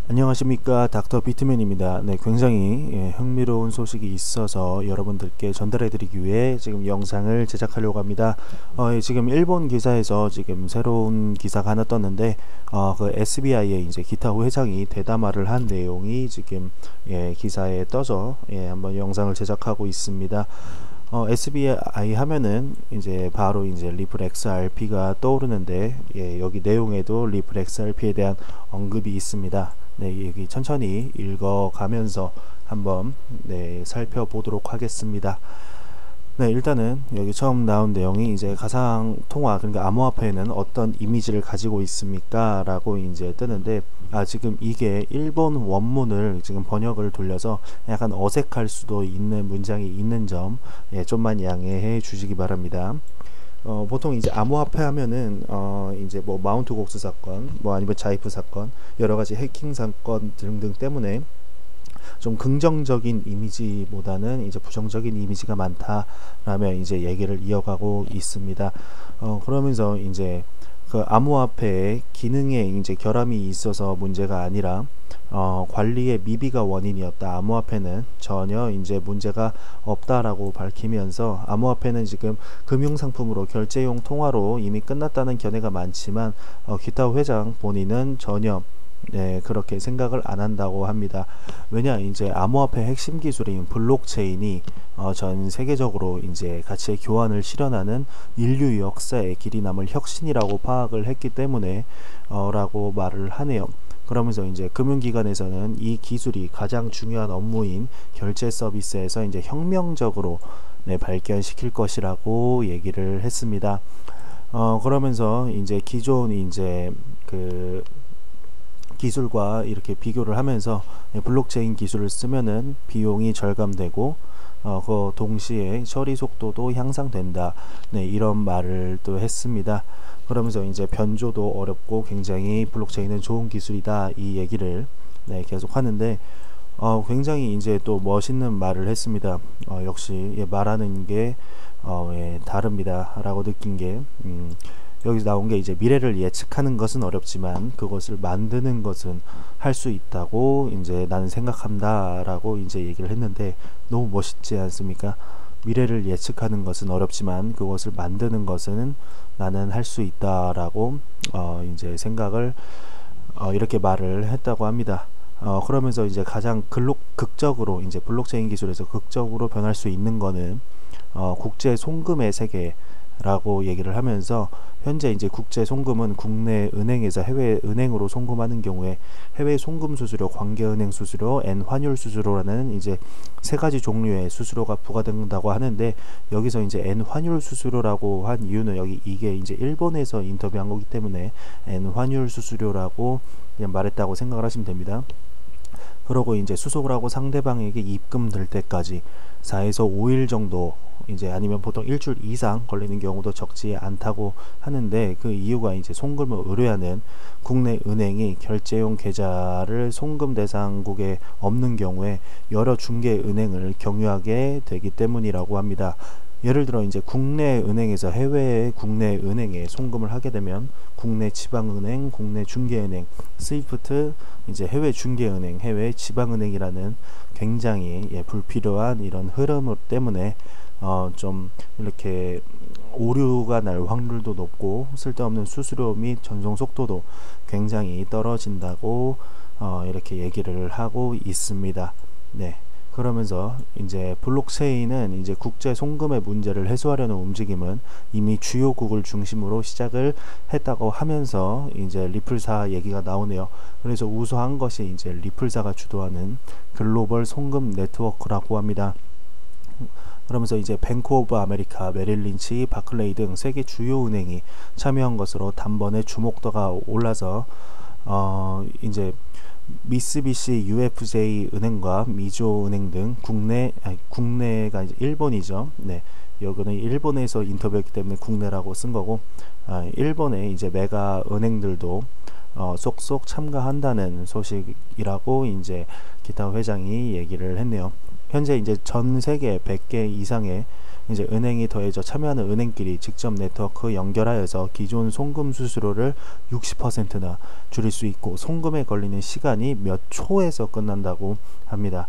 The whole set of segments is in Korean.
안녕하십니까, 닥터 비트맨입니다. 네, 굉장히 흥미로운 소식이 있어서 여러분들께 전달해드리기 위해 지금 영상을 제작하려고 합니다. 지금 일본 기사에서 지금 새로운 기사가 하나 떴는데, 그 SBI의 이제 기타후 회장이 대담화를 한 내용이 지금 기사에 떠서 한번 영상을 제작하고 있습니다. SBI 하면은 이제 바로 이제 리플 XRP가 떠오르는데, 여기 내용에도 리플 XRP에 대한 언급이 있습니다. 네, 여기 천천히 읽어가면서 한번 살펴보도록 하겠습니다. 네, 일단은 여기 처음 나온 내용이 이제 가상통화, 그러니까 암호화폐는 어떤 이미지를 가지고 있습니까? 라고 이제 뜨는데, 지금 이게 일본 원문을 지금 번역을 돌려서 약간 어색할 수도 있는 문장이 있는 점, 좀만 양해해 주시기 바랍니다. 보통 이제 암호화폐 하면은 이제 뭐 마운트 곡스 사건, 뭐 아니면 자이프 사건, 여러 가지 해킹 사건 등등 때문에 좀 긍정적인 이미지보다는 이제 부정적인 이미지가 많다라면 이제 얘기를 이어가고 있습니다. 그러면서 이제 그 암호화폐의 기능에 이제 결함이 있어서 문제가 아니라 관리의 미비가 원인이었다. 암호화폐는 전혀 이제 문제가 없다라고 밝히면서, 암호화폐는 지금 금융상품으로 결제용 통화로 이미 끝났다는 견해가 많지만 기타후 회장 본인은 전혀 그렇게 생각을 안 한다고 합니다. 왜냐, 이제 암호화폐 핵심 기술인 블록체인이 전 세계적으로 이제 가치의 교환을 실현하는 인류 역사의 길이 남을 혁신이라고 파악을 했기 때문에 라고 말을 하네요. 그러면서 이제 금융기관에서는 이 기술이 가장 중요한 업무인 결제 서비스에서 이제 혁명적으로 발견시킬 것이라고 얘기를 했습니다. 그러면서 이제 기존 이제 그 기술과 이렇게 비교를 하면서 블록체인 기술을 쓰면은 비용이 절감되고 그 동시에 처리 속도도 향상된다. 이런 말을 또 했습니다. 그러면서 이제 변조도 어렵고 굉장히 블록체인은 좋은 기술이다, 이 얘기를 계속 하는데, 굉장히 이제 또 멋있는 말을 했습니다. 역시 말하는 게 다릅니다 라고 느낀 게, 여기서 나온 게 이제 미래를 예측하는 것은 어렵지만 그것을 만드는 것은 할 수 있다고 이제 나는 생각한다 라고 이제 얘기를 했는데, 너무 멋있지 않습니까? 미래를 예측하는 것은 어렵지만 그것을 만드는 것은 나는 할 수 있다라고 이제 생각을 이렇게 말을 했다고 합니다. 그러면서 이제 가장 극적으로 이제 블록체인 기술에서 극적으로 변할 수 있는 거는 국제 송금의 세계라고 얘기를 하면서, 현재 이제 국제 송금은 국내 은행에서 해외 은행으로 송금하는 경우에 해외 송금 수수료, 관계은행 수수료, N 환율 수수료라는 이제 세 가지 종류의 수수료가 부과된다고 하는데, 여기서 이제 N 환율 수수료라고 한 이유는 이게 이제 일본에서 인터뷰한 거기 때문에 N 환율 수수료라고 그냥 말했다고 생각을 하시면 됩니다. 그러고 이제 수속을 하고 상대방에게 입금될 때까지 4에서 5일 정도, 이제 아니면 보통 일주일 이상 걸리는 경우도 적지 않다고 하는데, 그 이유가 이제 송금을 의뢰하는 국내 은행이 결제용 계좌를 송금 대상국에 없는 경우에 여러 중개 은행을 경유하게 되기 때문이라고 합니다. 예를 들어 이제 국내 은행에서 해외의 국내 은행에 송금을 하게 되면 국내 지방은행, 국내 중개은행, 스위프트, 이제 해외 중개은행, 해외 지방은행이라는 굉장히 불필요한 이런 흐름 때문에 좀 이렇게 오류가 날 확률도 높고 쓸데없는 수수료 및 전송 속도도 굉장히 떨어진다고 이렇게 얘기를 하고 있습니다. 그러면서 이제 블록체인은 이제 국제 송금의 문제를 해소하려는 움직임은 이미 주요국을 중심으로 시작을 했다고 하면서 이제 리플사 얘기가 나오네요. 그래서 우수한 것이 이제 리플사가 주도하는 글로벌 송금 네트워크라고 합니다. 그러면서 이제 뱅크 오브 아메리카, 메릴린치, 바클레이 등 세계 주요 은행이 참여한 것으로 단번에 주목도가 올라서 이제 미쓰비시 UFJ 은행과 미조 은행 등 국내가 이제 일본이죠. 여기는 일본에서 인터뷰했기 때문에 국내라고 쓴 거고, 일본의 이제 메가 은행들도 쏙쏙 참가한다는 소식이라고 이제 기타 회장이 얘기를 했네요. 현재 이제 전 세계 100개 이상의 이제 은행이 더해져 참여하는 은행끼리 직접 네트워크 연결하여서 기존 송금 수수료를 60%나 줄일 수 있고 송금에 걸리는 시간이 몇 초에서 끝난다고 합니다.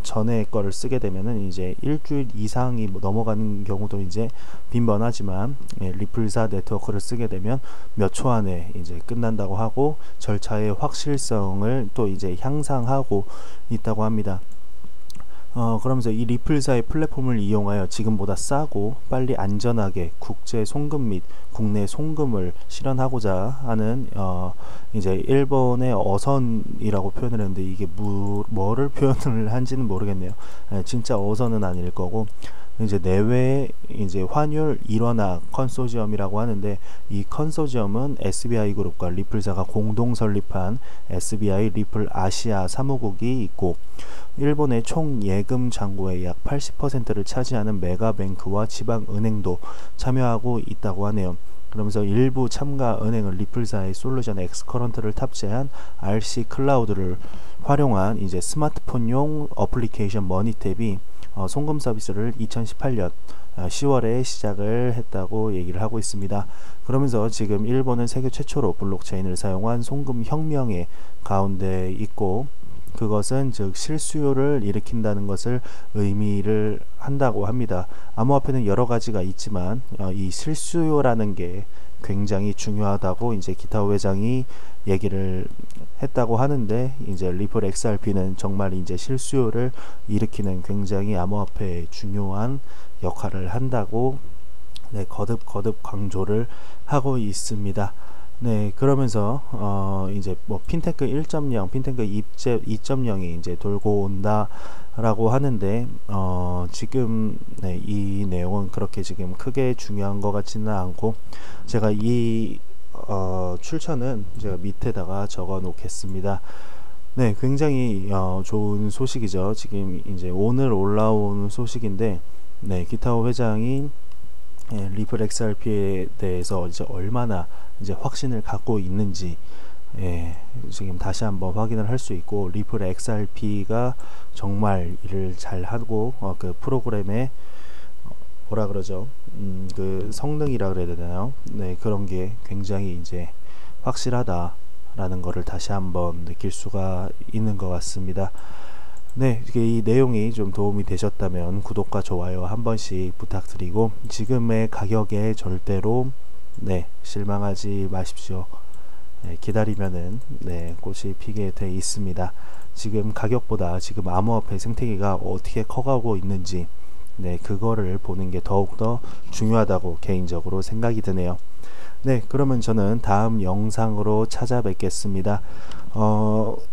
전에 거를 쓰게 되면은 이제 일주일 이상이 넘어가는 경우도 이제 빈번하지만, 리플사 네트워크를 쓰게 되면 몇 초 안에 이제 끝난다고 하고 절차의 확실성을 또 이제 향상하고 있다고 합니다. 그러면서 이 리플사의 플랫폼을 이용하여 지금보다 싸고 빨리 안전하게 국제 송금 및 국내 송금을 실현하고자 하는 이제 일본의 어선이라고 표현을 했는데 이게 뭐를 표현을 한지는 모르겠네요. 진짜 어선은 아닐 거고, 이제 내외 이제 환율 일원화 컨소지엄이라고 하는데, 이 컨소지엄은 SBI 그룹과 리플사가 공동 설립한 SBI 리플 아시아 사무국이 있고, 일본의 총 예금 잔고의 약 80%를 차지하는 메가뱅크와 지방은행도 참여하고 있다고 하네요. 그러면서 일부 참가 은행은 리플사의 솔루션 엑스커런트를 탑재한 RC 클라우드를 활용한 이제 스마트폰용 어플리케이션 머니탭이 송금 서비스를 2018년 10월에 시작을 했다고 얘기를 하고 있습니다. 그러면서 지금 일본은 세계 최초로 블록체인을 사용한 송금 혁명의 가운데 있고, 그것은 즉 실수요를 일으킨다는 것을 의미를 한다고 합니다. 암호화폐는 여러 가지가 있지만 이 실수요라는 게 굉장히 중요하다고 이제 기타오 회장이 얘기를 했다고 하는데, 이제 리플 XRP는 정말 이제 실수요를 일으키는 굉장히 암호화폐의 중요한 역할을 한다고 거듭 강조를 하고 있습니다. 네, 그러면서 이제 뭐 핀테크 1.0, 핀테크 2.0이 이제 돌고 온다라고 하는데, 지금 이 내용은 그렇게 지금 크게 중요한 것 같지는 않고, 제가 이 출처는 제가 밑에다가 적어 놓겠습니다. 네, 굉장히 좋은 소식이죠. 지금 이제 오늘 올라온 소식인데, 기타오 회장이 리플 XRP에 대해서 이제 얼마나 이제 확신을 갖고 있는지 지금 다시 한번 확인을 할 수 있고, 리플 XRP가 정말 일을 잘 하고 그 프로그램의 뭐라 그러죠? 그 성능이라 그래야 되나요? 네, 그런 게 굉장히 이제 확실하다라는 거를 다시 한번 느낄 수가 있는 것 같습니다. 네, 이 내용이 좀 도움이 되셨다면 구독과 좋아요 한 번씩 부탁드리고, 지금의 가격에 절대로 실망하지 마십시오. 기다리면은 꽃이 피게 돼 있습니다. 지금 가격보다 지금 암호화폐 생태계가 어떻게 커가고 있는지 그거를 보는 게 더욱더 중요하다고 개인적으로 생각이 드네요. 그러면 저는 다음 영상으로 찾아뵙겠습니다.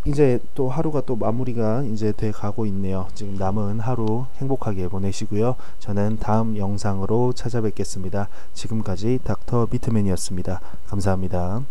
이제 또 하루가 또 마무리가 이제 돼 가고 있네요. 지금 남은 하루 행복하게 보내시고요. 저는 다음 영상으로 찾아뵙겠습니다. 지금까지 닥터 비트맨이었습니다. 감사합니다.